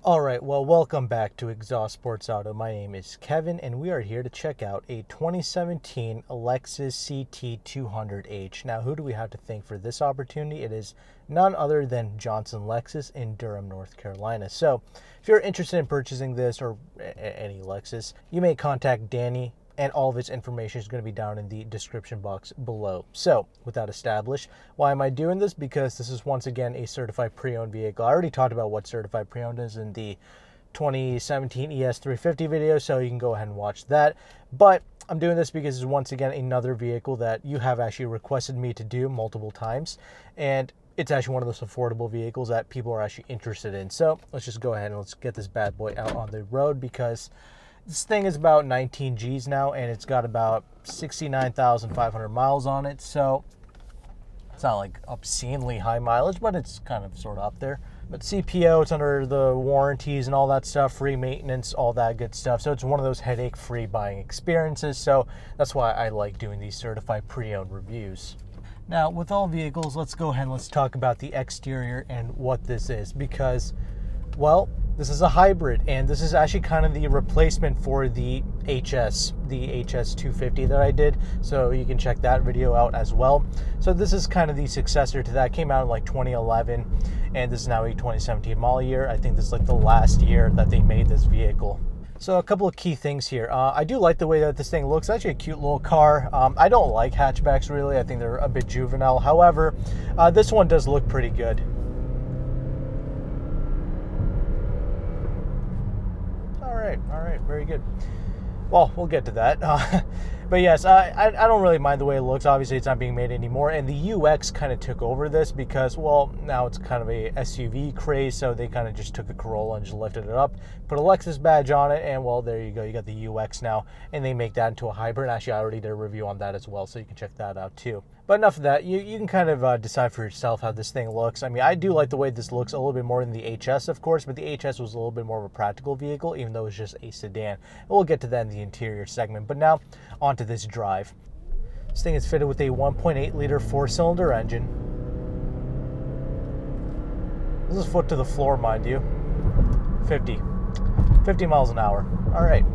All right, well, welcome back to Exhaust Sports Auto. My name is Kevin, and we are here to check out a 2017 Lexus CT200h. Now, who do we have to thank for this opportunity? It is none other than Johnson Lexus in Durham, North Carolina. So, if you're interested in purchasing this or any Lexus, you may contact Danny, and all of his information is going to be down in the description box below. So, with that established, why am I doing this? Because this is once again a certified pre-owned vehicle. I already talked about what certified pre-owned is in the 2017 ES350 video, so you can go ahead and watch that. But I'm doing this because it's once again another vehicle that you have actually requested me to do multiple times, and it's actually one of those affordable vehicles that people are actually interested in. So let's just go ahead and let's get this bad boy out on the road, because this thing is about 19 G's now, and it's got about 69,500 miles on it. So it's not like obscenely high mileage, but it's kind of sort of up there. But CPO, it's under the warranties and all that stuff, free maintenance, all that good stuff. So it's one of those headache-free buying experiences. So that's why I like doing these certified pre-owned reviews. Now, with all vehicles, let's go ahead and let's talk about the exterior and what this is, because, well, this is a hybrid, and this is actually kind of the replacement for the HS 250 that I did. So you can check that video out as well. So this is kind of the successor to that. It came out in like 2011, and this is now a 2017 model year. I think this is like the last year that they made this vehicle. So a couple of key things here. I do like the way that this thing looks. It's actually a cute little car. I don't like hatchbacks really. I think they're a bit juvenile. However, this one does look pretty good. All right, very good. Well, we'll get to that. But yes, I don't really mind the way it looks. Obviously, it's not being made anymore, and the UX kind of took over this because, well, now it's kind of a SUV craze, so they kind of just took a Corolla and just lifted it up, put a Lexus badge on it, and, well, there you go. You got the UX now, and they make that into a hybrid. Actually, I already did a review on that as well, so you can check that out too. But enough of that. You can kind of decide for yourself how this thing looks. I mean, I do like the way this looks a little bit more than the HS, of course, but the HS was a little bit more of a practical vehicle, even though it's just a sedan. And we'll get to that in the interior segment. But now, onto this drive. This thing is fitted with a 1.8-liter four-cylinder engine. This is foot to the floor, mind you. 50 miles an hour. All right.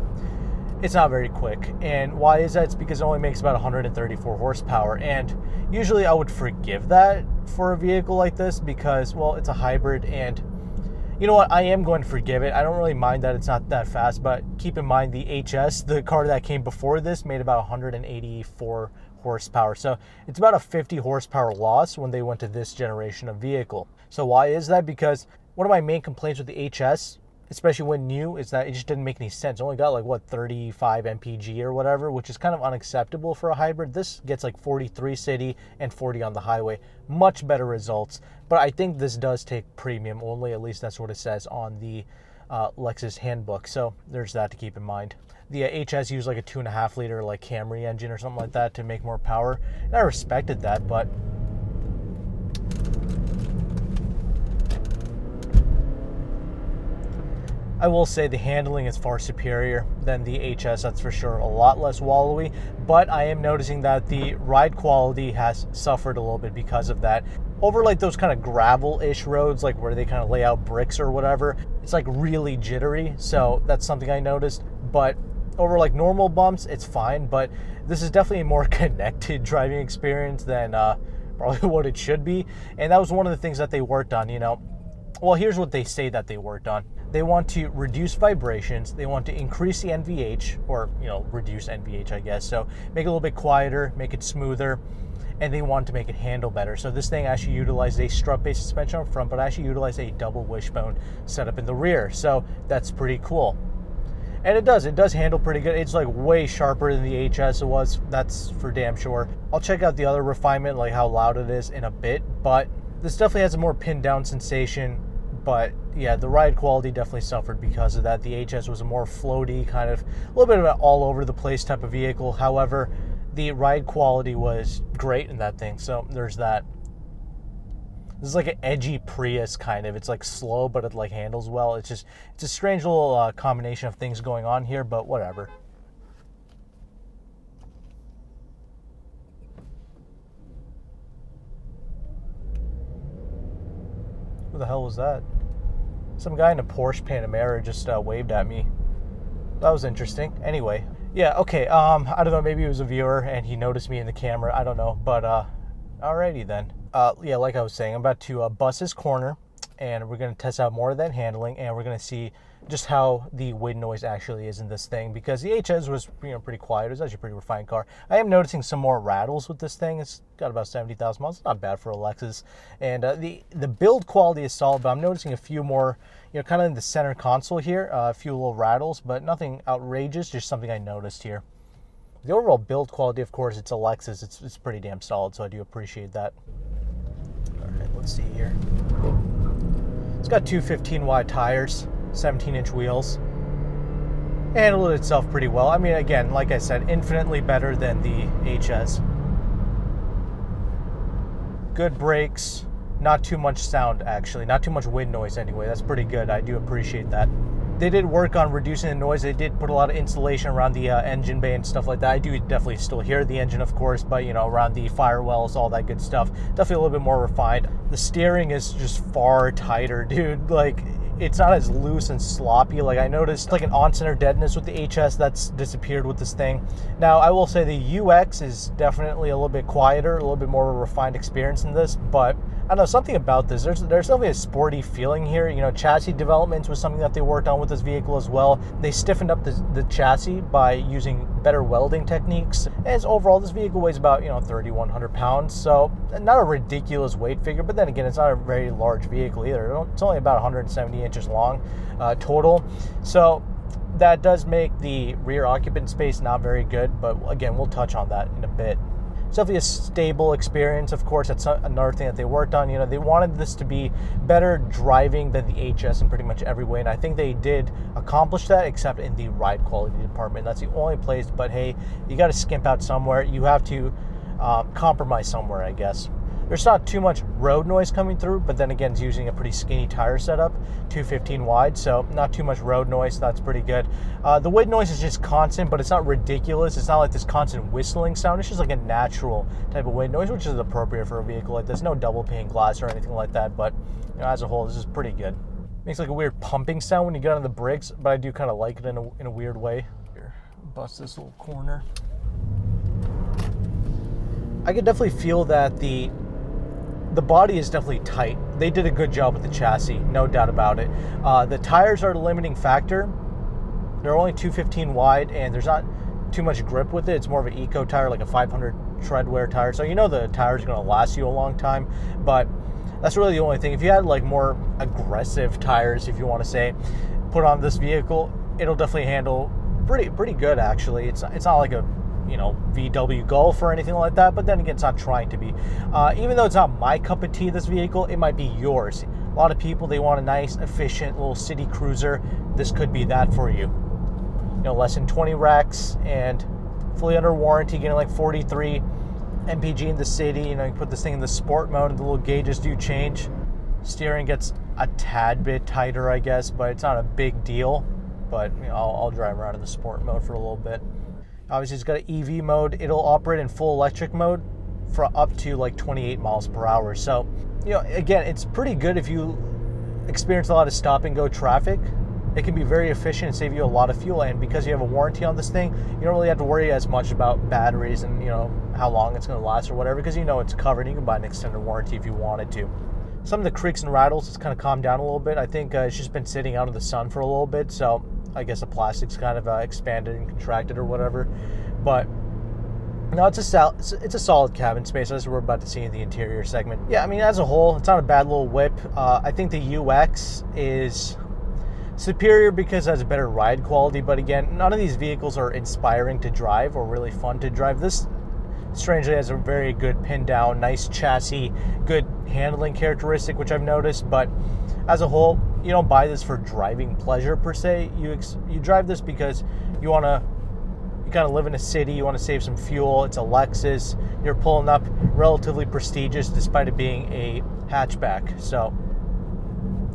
It's not very quick. And why is that? It's because it only makes about 134 horsepower. And usually I would forgive that for a vehicle like this because, well, it's a hybrid. And you know what? I am going to forgive it. I don't really mind that it's not that fast. But keep in mind the HS, the car that came before this, made about 184 horsepower. So it's about a 50 horsepower loss when they went to this generation of vehicle. So why is that? Because one of my main complaints with the HS, especially when new, is that it just didn't make any sense. It only got like, what, 35 mpg or whatever, which is kind of unacceptable for a hybrid. This gets like 43 city and 40 on the highway. Much better results. But I think this does take premium only, at least that's what it says on the Lexus handbook. So there's that to keep in mind. The HS used like a 2.5 liter like Camry engine or something like that to make more power. And I respected that, but I will say the handling is far superior than the HS, that's for sure. A lot less wallowy, but I am noticing that the ride quality has suffered a little bit because of that. Over like those kind of gravel-ish roads, like where they kind of lay out bricks or whatever, it's like really jittery, so that's something I noticed. But over like normal bumps, it's fine, but this is definitely a more connected driving experience than probably what it should be. And that was one of the things that they worked on, you know. Well, here's what they say that they worked on. They want to reduce vibrations, they want to increase the NVH, or, you know, reduce NVH, I guess. So make it a little bit quieter, make it smoother, and they want to make it handle better. So this thing actually utilized a strut-based suspension up front, but actually utilized a double wishbone setup in the rear. So that's pretty cool. And it does handle pretty good. It's like way sharper than the HS it was, that's for damn sure. I'll check out the other refinement, like how loud it is, in a bit, but this definitely has a more pinned down sensation. But yeah, the ride quality definitely suffered because of that. The HS was a more floaty, kind of a little bit of an all over the place type of vehicle. However, the ride quality was great in that thing. So there's that. This is like an edgy Prius kind of. It's like slow, but it like handles well. It's a strange little combination of things going on here, but whatever. Who the hell was that? Some guy in a Porsche Panamera just waved at me. That was interesting. Anyway, yeah, okay. I don't know, maybe he was a viewer and he noticed me in the camera. I don't know, but alrighty then. Yeah, like I was saying, I'm about to bust this corner, and we're going to test out more of that handling, and we're going to see just how the wind noise actually is in this thing, because the HS was, you know, pretty quiet. It was actually a pretty refined car. I am noticing some more rattles with this thing. It's got about 70,000 miles. It's not bad for a Lexus, and the build quality is solid, but I'm noticing a few more, you know, kind of in the center console here, a few little rattles, but nothing outrageous, just something I noticed here. The overall build quality, of course, it's a Lexus. It's pretty damn solid, so I do appreciate that. All right, let's see here. It's got two 15-wide tires, 17-inch wheels. Handled itself pretty well. I mean, again, like I said, infinitely better than the HS. Good brakes, not too much sound, actually. Not too much wind noise, anyway. That's pretty good. I do appreciate that. They did work on reducing the noise. They did put a lot of insulation around the engine bay and stuff like that. I do definitely still hear the engine, of course, but, you know, around the firewalls, all that good stuff. Definitely a little bit more refined. The steering is just far tighter, dude. Like, it's not as loose and sloppy. Like, I noticed like an on-center deadness with the HS that's disappeared with this thing. Now, I will say the UX is definitely a little bit quieter, a little bit more of a refined experience in this, but I don't know, something about this. There's definitely a sporty feeling here. You know, chassis development was something that they worked on with this vehicle as well. They stiffened up the chassis by using better welding techniques. As overall, this vehicle weighs about, you know, 3,100 pounds. So not a ridiculous weight figure, but then again, it's not a very large vehicle either. It's only about 170 inches long total. So that does make the rear occupant space not very good, but again, we'll touch on that in a bit. It's definitely a stable experience. Of course, that's another thing that they worked on. You know, they wanted this to be better driving than the HS in pretty much every way, and I think they did accomplish that, except in the ride quality department. That's the only place, but hey, you got to skimp out somewhere. You have to compromise somewhere, I guess. There's not too much road noise coming through, but then again, it's using a pretty skinny tire setup, 215 wide, so not too much road noise. That's pretty good. The wind noise is just constant, but it's not ridiculous. It's not like this constant whistling sound. It's just like a natural type of wind noise, which is appropriate for a vehicle like this. No double pane glass or anything like that, but you know, as a whole, this is pretty good. Makes like a weird pumping sound when you get on the brakes, but I do kind of like it in a weird way. Here, bust this little corner. I could definitely feel that the body is definitely tight. They did a good job with the chassis, no doubt about it. The tires are the limiting factor. They're only 215 wide, and there's not too much grip with it. It's more of an eco tire, like a 500 tread wear tire. So you know the tire's gonna last you a long time, but that's really the only thing. If you had like more aggressive tires, if you want to say, put on this vehicle, it'll definitely handle pretty good, actually. It's not like a, you know, VW Golf or anything like that, but then again, it's not trying to be. Even though it's not my cup of tea, this vehicle, it might be yours. A lot of people, they want a nice, efficient little city cruiser. This could be that for you. You know, less than 20 racks and fully under warranty, getting like 43 mpg in the city. You know, you put this thing in the sport mode and the little gauges do change. Steering gets a tad bit tighter, I guess, but it's not a big deal. But you know, I'll drive around in the sport mode for a little bit. Obviously, it's got an EV mode. It'll operate in full electric mode for up to like 28 miles per hour. So, you know, again, it's pretty good if you experience a lot of stop and go traffic. It can be very efficient and save you a lot of fuel. And because you have a warranty on this thing, you don't really have to worry as much about batteries and, you know, how long it's going to last or whatever, because you know it's covered. You can buy an extended warranty if you wanted to. Some of the creaks and rattles, it's kind of calmed down a little bit. I think it's just been sitting out in the sun for a little bit, so I guess the plastic's kind of expanded and contracted or whatever. But no, it's a solid cabin space, as we're about to see in the interior segment. Yeah, I mean, as a whole, it's not a bad little whip. I think the UX is superior because it has a better ride quality, but again, none of these vehicles are inspiring to drive or really fun to drive. This strangely has a very good pin down, nice chassis, good handling characteristic, which I've noticed, but as a whole, you don't buy this for driving pleasure per se. You drive this because you kind of live in a city, you want to save some fuel. It's a Lexus, you're pulling up relatively prestigious despite it being a hatchback, so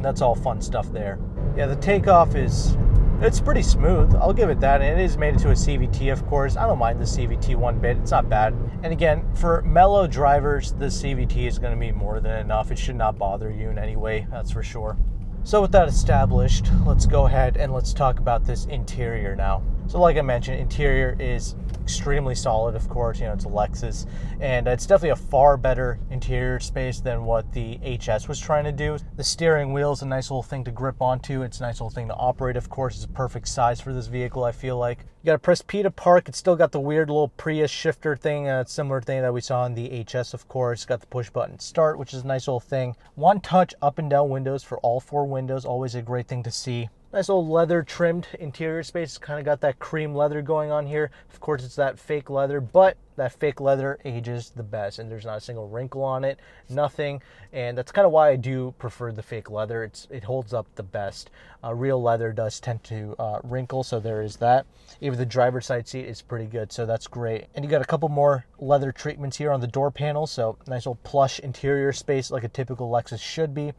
that's all fun stuff there. Yeah, the takeoff it's pretty smooth, I'll give it that, and it is made into a CVT, of course. I don't mind the CVT one bit, it's not bad. And again, for mellow drivers, the CVT is going to be more than enough. It should not bother you in any way, that's for sure. So with that established, let's go ahead and let's talk about this interior now. So like I mentioned, interior is extremely solid, of course. You know, it's a Lexus, and it's definitely a far better interior space than what the HS was trying to do. The steering wheel is a nice little thing to grip onto. It's a nice little thing to operate, of course. It's a perfect size for this vehicle, I feel like. You gotta press P to park. It's still got the weird little Prius shifter thing, similar thing that we saw in the HS, of course. It's got the push button start, which is a nice little thing. One touch up and down windows for all 4 windows, always a great thing to see. Nice little leather trimmed interior space. It's kind of got that cream leather going on here. Of course, it's that fake leather, but that fake leather ages the best, and there's not a single wrinkle on it, nothing. And that's kind of why I do prefer the fake leather. It holds up the best. Real leather does tend to wrinkle, so there is that. Even the driver's side seat is pretty good, so that's great. And you got a couple more leather treatments here on the door panel, so nice little plush interior space like a typical Lexus should be.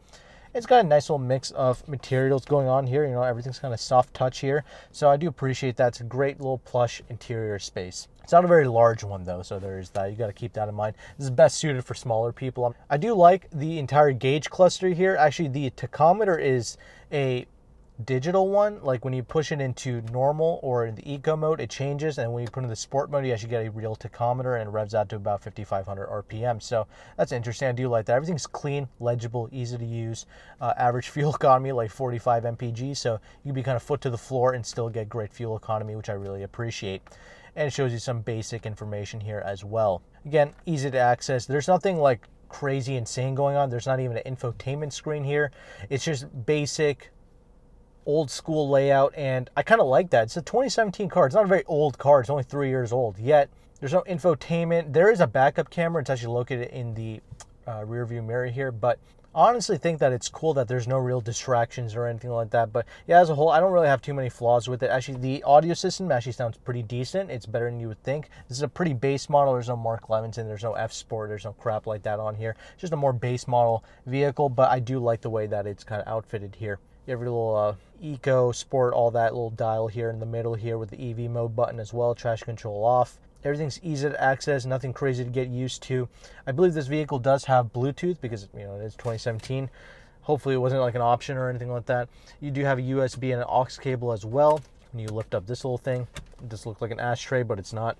It's got a nice little mix of materials going on here. You know, everything's kind of soft touch here. So I do appreciate that. It's a great little plush interior space. It's not a very large one though, so there's that. You got to keep that in mind. This is best suited for smaller people. I do like the entire gauge cluster here. Actually, the tachometer is a digital one. Like when you push it into normal or in the eco mode, it changes, and when you put in the sport mode, you actually get a real tachometer, and it revs out to about 5,500 RPM. So that's interesting. I do like that. Everything's clean, legible, easy to use. Average fuel economy like 45 mpg, so you can be kind of foot to the floor and still get great fuel economy, which I really appreciate. And it shows you some basic information here as well. Again, easy to access. There's nothing like crazy insane going on. There's not even an infotainment screen here. It's just basic old school layout, and I kind of like that. It's a 2017 car. It's not a very old car. It's only 3 years old, yet there's no infotainment. There is a backup camera. It's actually located in the rear view mirror here, but I honestly think that it's cool that there's no real distractions or anything like that. But yeah, as a whole, I don't really have too many flaws with it. Actually, the audio system actually sounds pretty decent. It's better than you would think. This is a pretty base model. There's no Mark Levinson. There's no F Sport. There's no crap like that on here. It's just a more base model vehicle, but I do like the way that it's kind of outfitted here. You have your little eco, sport, all that little dial here in the middle here with the EV mode button as well, traction control off. Everything's easy to access, nothing crazy to get used to. I believe this vehicle does have Bluetooth because, you know, it is 2017. Hopefully it wasn't like an option or anything like that. You do have a USB and an aux cable as well. When you lift up this little thing, it just looks like an ashtray, but it's not.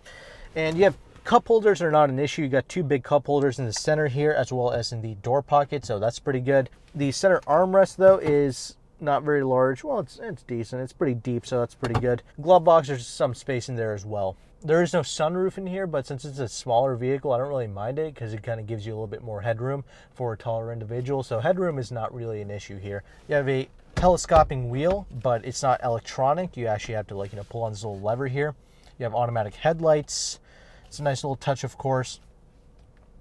And you have cup holders are not an issue. You got 2 big cup holders in the center here as well as in the door pocket, so that's pretty good. The center armrest though is not very large. Well, it's decent. It's pretty deep, so that's pretty good. Glove box, there's some space in there as well. There is no sunroof in here, but since it's a smaller vehicle, I don't really mind it because it kind of gives you a little bit more headroom for a taller individual. So headroom is not really an issue here. You have a telescoping wheel, but it's not electronic. You actually have to, like, you know, pull on this little lever here. You have automatic headlights. It's a nice little touch, of course.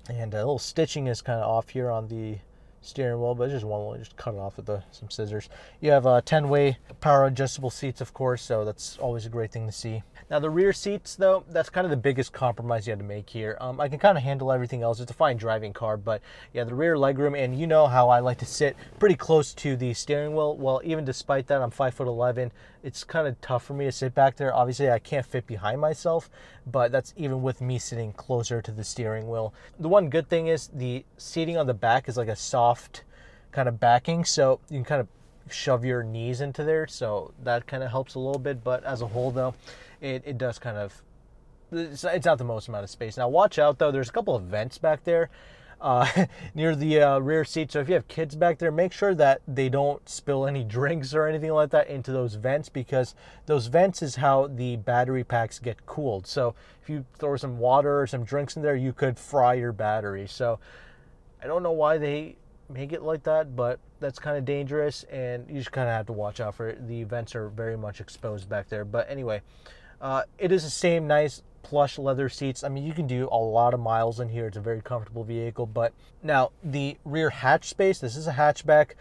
And a little stitching is kind of off here on the steering wheel, but it's just one will just cut it off with some scissors. You have 10-way power adjustable seats, of course, so that's always a great thing to see. Now the rear seats though, that's kind of the biggest compromise you had to make here. I can kind of handle everything else. It's a fine driving car, but yeah, the rear legroom, and you know how I like to sit pretty close to the steering wheel. Well, even despite that, I'm 5'11". It's kind of tough for me to sit back there. Obviously I can't fit behind myself, but that's even with me sitting closer to the steering wheel. The one good thing is the seating on the back is like a soft kind of backing, so you can kind of shove your knees into there, so that kind of helps a little bit. But as a whole though, it does kind of, it's not the most amount of space. Now watch out though, there's a couple of vents back there near the rear seat, so if you have kids back there, make sure that they don't spill any drinks or anything like that into those vents, because those vents is how the battery packs get cooled. So if you throw some water or some drinks in there, you could fry your battery. So I don't know why they make it like that, but that's kind of dangerous, and you just kind of have to watch out for it. The vents are very much exposed back there. But anyway, it is the same nice plush leather seats. I mean, you can do a lot of miles in here. It's a very comfortable vehicle. But now the rear hatch space, this is a hatchback.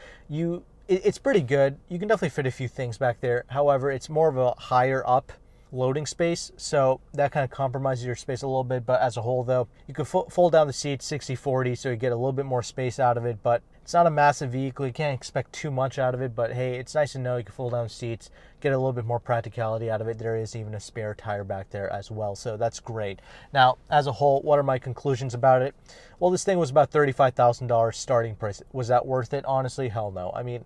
It's pretty good. You can definitely fit a few things back there. However, it's more of a higher up loading space, so that kind of compromises your space a little bit. But as a whole though, you could fold down the seats 60-40, so you get a little bit more space out of it. But it's not a massive vehicle. You can't expect too much out of it, but hey, it's nice to know you can fold down the seats, get a little bit more practicality out of it. There is even a spare tire back there as well, so that's great. Now, as a whole, what are my conclusions about it? Well, this thing was about $35,000 starting price. Was that worth it? Honestly, hell no. I mean,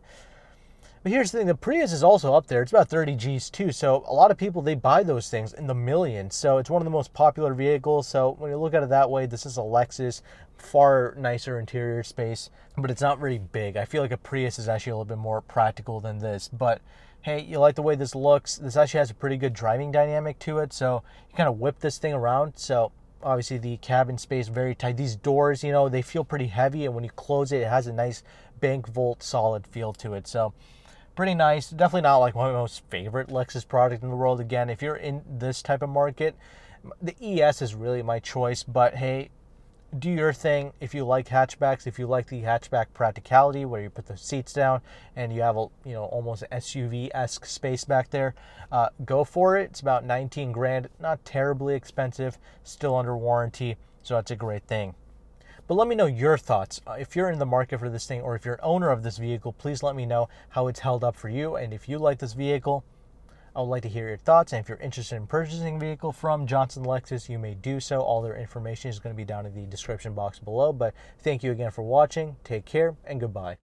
But here's the thing, the Prius is also up there. It's about 30 G's too. So a lot of people, they buy those things in the millions. So it's one of the most popular vehicles. So when you look at it that way, this is a Lexus, far nicer interior space, but it's not very big. I feel like a Prius is actually a little bit more practical than this. But hey, you like the way this looks. This actually has a pretty good driving dynamic to it. So you kind of whip this thing around. So obviously the cabin space very tight. These doors, you know, they feel pretty heavy. And when you close it, it has a nice bank vault solid feel to it. So pretty nice. Definitely not like my most favorite Lexus product in the world. Again, if you're in this type of market, the ES is really my choice. But hey, do your thing. If you like hatchbacks, if you like the hatchback practicality where you put the seats down and you have a, you know, almost an SUV-esque space back there, go for it. It's about 19 grand. Not terribly expensive. Still under warranty. So that's a great thing. But let me know your thoughts. If you're in the market for this thing, or if you're an owner of this vehicle, please let me know how it's held up for you. And if you like this vehicle, I would like to hear your thoughts. And if you're interested in purchasing a vehicle from Johnson Lexus, you may do so. All their information is going to be down in the description box below. But thank you again for watching. Take care and goodbye.